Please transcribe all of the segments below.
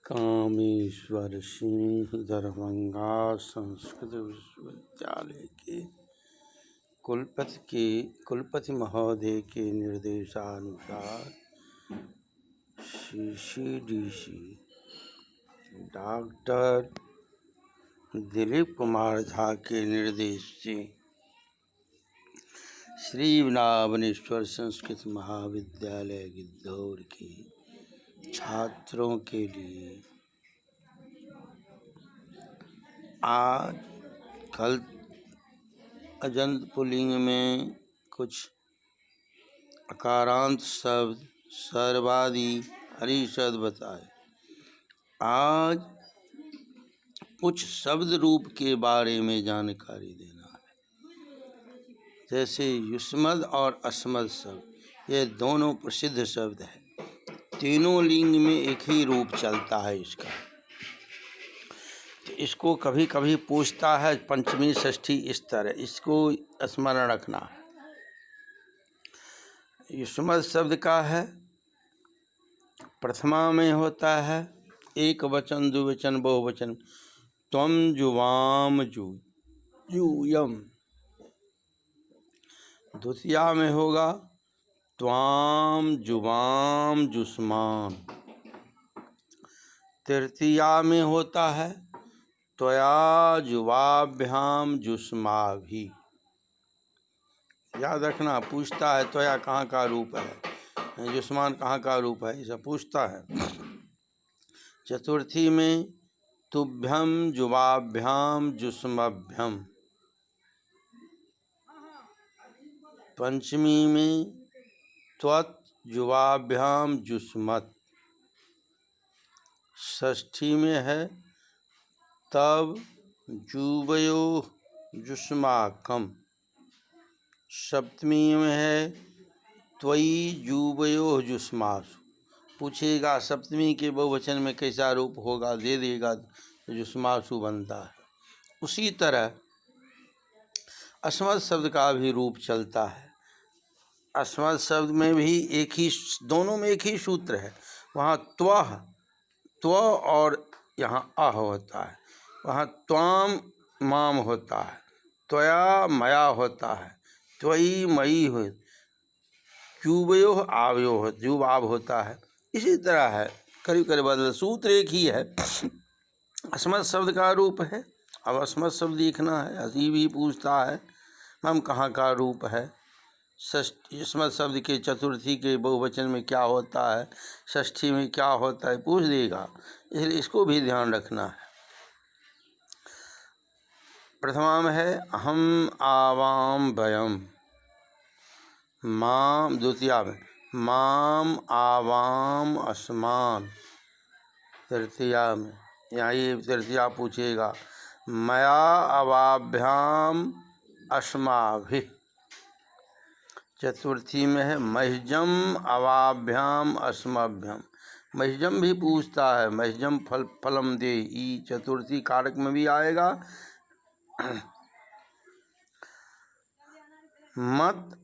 कामेश्वर सिंह दरभंगा संस्कृत विश्वविद्यालय के कुलपति महोदय के निर्देशानुसार CCDC डॉक्टर दिलीप कुमार झा के निर्देश से श्री वृंदावनेश्वर संस्कृत महाविद्यालय गिद्धौर के छात्रों के लिए आज कल अजंत पुल्लिंग में कुछ अकारांत शब्द सर्वादि हरि शब्द बताए। आज कुछ शब्द रूप के बारे में जानकारी देना है। जैसे युष्मद और अस्मद शब्द, ये दोनों प्रसिद्ध शब्द हैं। तीनों लिंग में एक ही रूप चलता है इसका। तो इसको कभी कभी पूछता है पंचमी षष्ठी, इस तरह इसको स्मरण रखना है। युष्मद शब्द का है, प्रथमा में होता है एक वचन, द्विवचन, बहुवचन। त्वम जुवाम जू यूयम। द्वितीया में होगा त्वाम जुवाम जुस्मान। तृतीया में होता है त्वया जुवाभ्याम जुस्माभि। याद रखना, पूछता है त्वया कहाँ का रूप है, जुस्मान कहाँ का रूप है, ऐसा पूछता है। चतुर्थी में तुभ्यम जुवाभ्याम जुस्मभ्यम। पंचमी में त्वत् जुवाभ्याम जुस्मत्। षष्ठी में है तब जुवयो जुस्माकम। सप्तमी में है त्वयि जुवयो जुस्मासु। पूछेगा सप्तमी के बहुवचन में कैसा रूप होगा, दे देगा तो जुस्मासु बनता है। उसी तरह अस्मद शब्द का भी रूप चलता है। अस्मद शब्द में भी एक ही, दोनों में एक ही सूत्र है। वहाँ त्व और यहाँ अह होता है। वहाँ त्वाम माम होता है, त्वया मया होता है, त्वयि मयि हो, जुवयो आवयो हो, जुवाब होता है। इसी तरह है, करीब करीब बदल, सूत्र एक ही है। अस्मद शब्द का रूप है। अब अस्मद शब्द लिखना है। हसी भी पूछता है हम कहाँ का रूप है। अस्मद शब्द के चतुर्थी के बहुवचन में क्या होता है, षष्ठी में क्या होता है, पूछ देगा, इसलिए इसको भी ध्यान रखना है। प्रथमा में है अहम आवाम वयम। माम, द्वितीया में माम आवाम अस्मान। तृतीया में, यहाँ ये तृतीया पूछेगा मया अवाभ्याम अस्माभि। चतुर्थी में है महिजम अवाभ्याम अस्मभ्यम। महिजम भी पूछता है, महिजम फलम दे ई। चतुर्थी कारक में भी आएगा। मत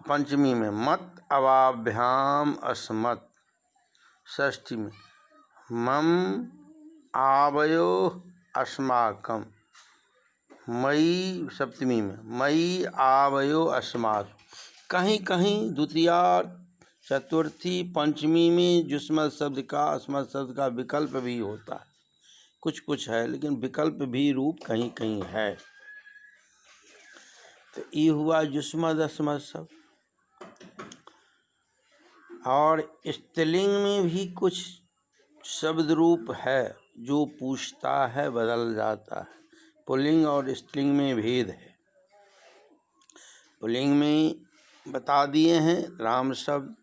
पंचमी में मत अवाभ्याम अस्मत्। षष्ठी में मम आवयो अस्माकम। मई, सप्तमी में मई आवयो अस्मासु। कहीं कहीं द्वितीया, चतुर्थी, पंचमी में जुस्मद शब्द का, अस्मद शब्द का विकल्प भी होता है। कुछ कुछ है, लेकिन विकल्प भी रूप कहीं कहीं है। तो ये हुआ जुस्मद अस्मद शब्द। और स्त्रीलिंग में भी कुछ शब्द रूप है जो पूछता है, बदल जाता है। पुल्लिंग और स्त्रीलिंग में भेद है। पुल्लिंग में बता दिए हैं राम शब्द,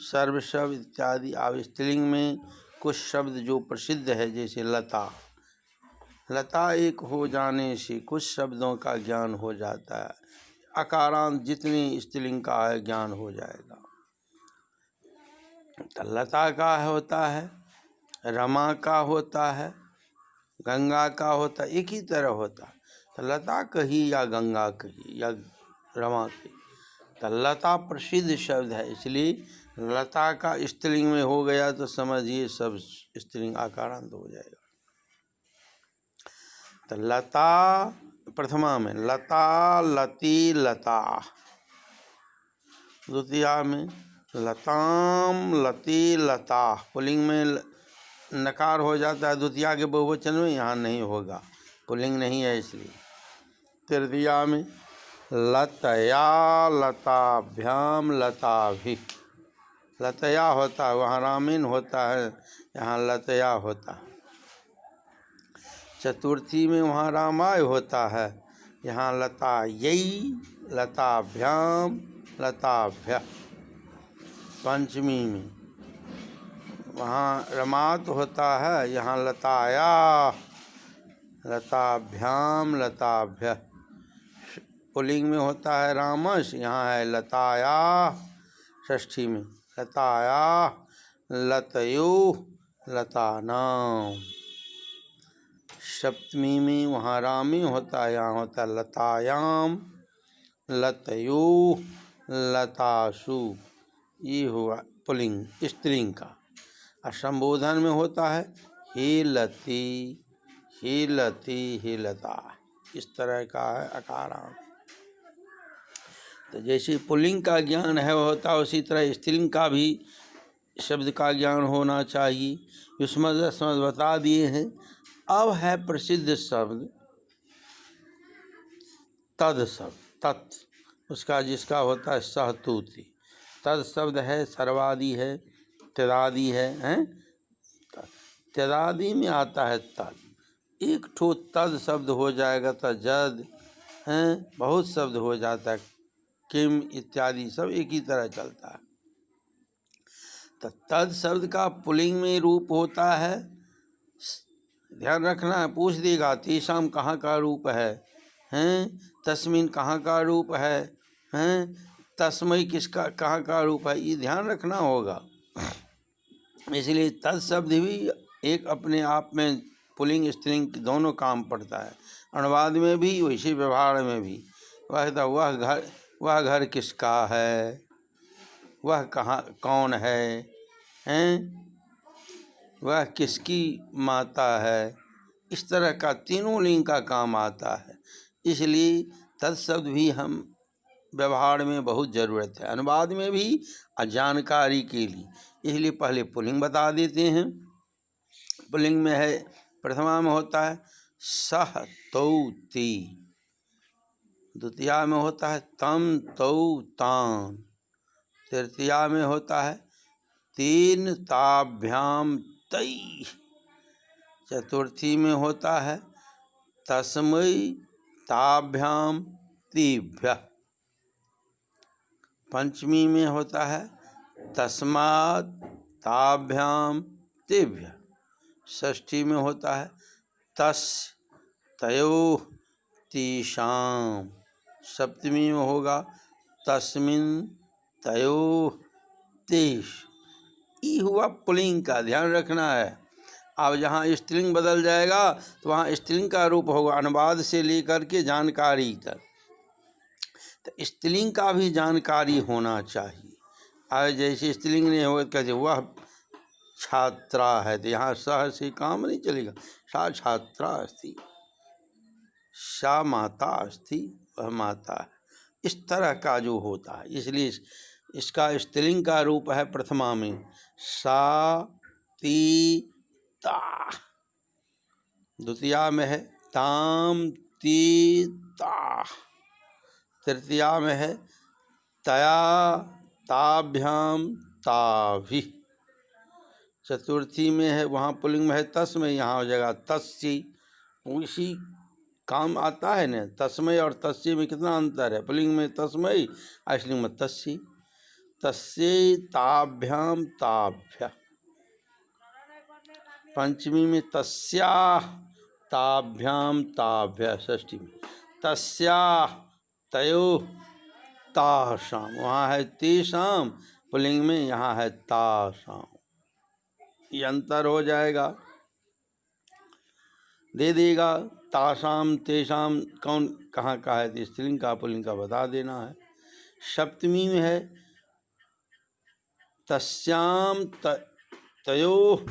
सर्व शब्द इत्यादि। अब स्त्रीलिंग में कुछ शब्द जो प्रसिद्ध है, जैसे लता। लता एक हो जाने से कुछ शब्दों का ज्ञान हो जाता है। अकारांत जितने स्त्रीलिंग का है ज्ञान हो जाएगा। तो लता का होता है, रमा का होता है, गंगा का होता है, एक ही तरह होता है। तो लता कही या गंगा कही या रमा कही, तो लता प्रसिद्ध शब्द है, इसलिए लता का स्त्रीलिंग में हो गया तो समझिए सब स्त्रीलिंग आकारांत हो जाएगा। तो लता प्रथमा में लता, लती, लता। द्वितीया में लताम, लती, लता। पुल्लिंग में नकार हो जाता है, द्वितीया के बहुवचन में यहाँ नहीं होगा, पुल्लिंग नहीं है इसलिए। तृतीया में लतया, लताभ्याम, लताभि। लतया होता है वहाँ रामीन होता है, यहाँ लतया होता है। चतुर्थी में वहाँ रामाय होता है, यहाँ लतायै, लताभ्याम, लताभ्य। पंचमी में वहाँ रमात होता है, यहाँ लताया, लताभ्याम, लताभ्य। पुल्लिंग में होता है रामस, यहाँ है लताया। षष्ठी में लताया, लतयो, लतानाम। सप्तमी में वहाँ रामी होता है, यहाँ होता है लतायाम, लतयो, लतासु। ये हुआ पुल्लिंग स्त्रीलिंग का। और संबोधन में होता है हे लती, हे लती, हे लता। इस तरह का है अकारांत। तो जैसे पुल्लिंग का ज्ञान है होता है, उसी तरह स्त्रीलिंग का भी शब्द का ज्ञान होना चाहिए। युष्मद अस्मद बता दिए हैं। अब है प्रसिद्ध शब्द तद शब्द, तत् उसका जिसका होता है सहतूति। तद शब्द है, सर्वादि है, त्यदादि है, हैं? त्यदादि में आता है तद। एक ठो तद शब्द हो जाएगा तो जद, हैं? बहुत शब्द हो जाता है, किम इत्यादि सब एक ही तरह चलता है। तो तद शब्द का पुल्लिंग में रूप होता है, ध्यान रखना है, पूछ देगा तेषाम कहाँ का रूप है, हैं? तस्मिन कहाँ का रूप है, हैं? तस्मय किसका कहाँ का रूप है, ये ध्यान रखना होगा। इसलिए तद शब्द भी एक अपने आप में पुल्लिंग स्त्रीलिंग दोनों काम पड़ता है। अनुवाद में भी वैसे व्यवहार में भी। वह घर किसका है, वह कहाँ कौन है, हैं? वह किसकी माता है, इस तरह का तीनों लिंग का काम आता है। इसलिए तद शब्द भी हम व्यवहार में बहुत ज़रूरत है, अनुवाद में भी और जानकारी के लिए। इसलिए पहले पुल्लिंग बता देते हैं। पुल्लिंग में है, प्रथमा में होता है सह तौ ती। द्वितीया में होता है तम तौ तान। तृतीया में होता है तीन ताभ्याम तई। चतुर्थी में होता है तस्मै ताभ्याम तिभ्य। पंचमी में होता है तस्मात् ताभ्याम तिभ्य। षष्ठी में होता है तस् तयोः तीषाम। सप्तमी में होगा तस्मिन् तयोः तेषु। ये हुआ पुल्लिंग का, ध्यान रखना है। अब जहाँ स्त्रीलिंग बदल जाएगा तो वहाँ स्त्रीलिंग का रूप होगा, अनुवाद से लेकर के जानकारी तक। तो स्त्रीलिंग का भी जानकारी होना चाहिए। अब जैसे स्त्रीलिंग नहीं होगा कहते वह छात्रा है, तो यहाँ सह से काम नहीं चलेगा। सा छात्रा अस्ति, सा माता अस्ति, वह माता है। इस तरह का जो होता है, इसलिए इसका स्त्रीलिंग का रूप है प्रथमा में सा ती ता। द्वितीया में है ताम ती ता। तृतीया में है तया ताभ्याम ताभि। चतुर्थी में है, वहाँ पुल्लिंग में है तस्मय, यहाँ हो जाएगा तस्य। उसी काम आता है न, तस्मय और तस्य में कितना अंतर है। पुल्लिंग में तस्मय, स्त्रीलिंग में तस्य। तस्य ताभ्याम ताभ्य। पंचमी में तस्याः ताभ्याम ताभ्य। षष्ठी में तस्याः तयोः तासाम। वहाँ है तेषाम पुल्लिंग में, यहाँ है तासाम। ये अंतर हो जाएगा, दे देगा। तासाम तेषाम कौन कहाँ का है, स्त्रीलिंग का पुल्लिंग का बता देना है। सप्तमी में है तस्याम तयोः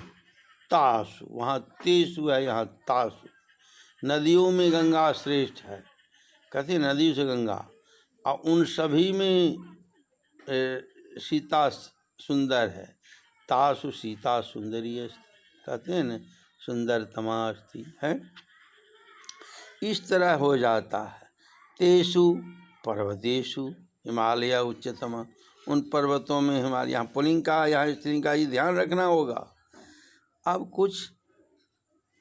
तासु, वहाँ तेसु है, यहाँ तासु। नदियों में गंगा श्रेष्ठ है, कहते नदियों से गंगा, और उन सभी में सीता सुंदर है। तासु सीता सुंदरी है, कहते हैं न सुंदरतमा अस्ति है। इस तरह हो जाता है। तेषु पर्वतेषु हिमालय उच्चतम, उन पर्वतों में हिमालय, यहाँ पुल्लिंग का यहाँ स्त्रीलिंग का ये ध्यान रखना होगा। अब कुछ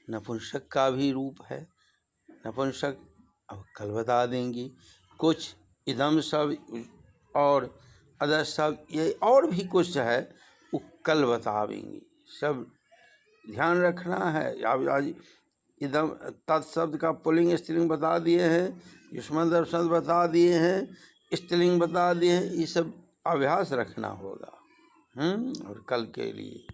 नपुंसक का भी रूप है, नपुंसक अब कल बता देंगे। कुछ इदम शब्द और अदर शब्द, ये और भी कुछ है वो कल बतावेंगे। सब ध्यान रखना है। अब आज इदम तत्शब्द का पुल्लिंग स्त्रीलिंग बता दिए हैं, युष्मद्रव्य शब्द बता दिए हैं, स्त्रीलिंग बता दिए हैं। ये सब अभ्यास रखना होगा और कल के लिए।